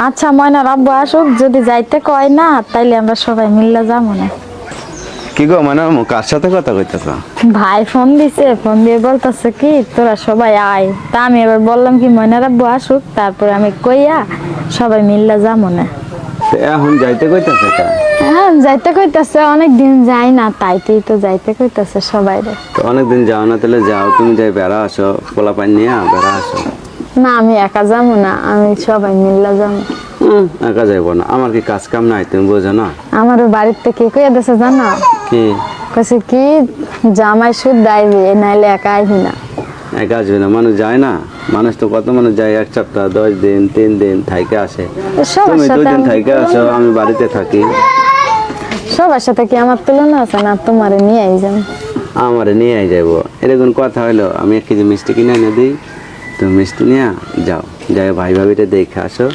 আচ্ছা ময়নার আব্বু আসুক, যদি যাইতে কয় না তাইলে আমরা সবাই মিল্লা যাবো না। কি গো মানে কার সাথে কথা কইতেছ? ভাই ফোন দিছে, ফোন দিয়ে বলতেছে কি তোরা সবাই আয়। তা আমি এবার বললাম কি ময়নার আব্বু আসুক, তারপরে আমি কইয়া সবাই মিল্লা যাবো না। এখন যাইতে কইতেছে কা? হ্যাঁ যাইতে কইতাছে, অনেকদিন যাই না তাইতেই তো যাইতে কইতাছে সবাই রে। তো অনেকদিন যাও না, তাহলে যাও, তুমি যাই বেড়া আসো, পোলা পান নিয়ে বেড়া আসো। না আমি একা যাবো না, আমি সবাই মিল্লা যাবো। একা যাইব না, আমার কি কাজ কাম নাই তুমি বোঝো না? আমার বাড়িতে কে কইয়া দিছে জানো? কি কইছে কি জামাই সুদ দাইবি, নাইলে একা আইবি না। একা আসবে না, মানুষ যায় না, মানুষ তো কত মানুষ যায় 1 সপ্তাহ 10 দিন 3 দিন থাইকে আসে। সবার তুমি 2 সাথে দিন থাইকে আসো, আমি বাড়িতে থাকি। সবার সাথে কি আমার তুলনা আছে? না তোমারে নিয়ে আই যান। আমারে নিয়ে যাইব এরকম কথা হইলো? আমি 1 কেজি মিষ্টি কিনে এনে দিই, তুমি মিষ্টি নিয়ে যাও, যাই ভাই ভাবিটা দেখে আসো।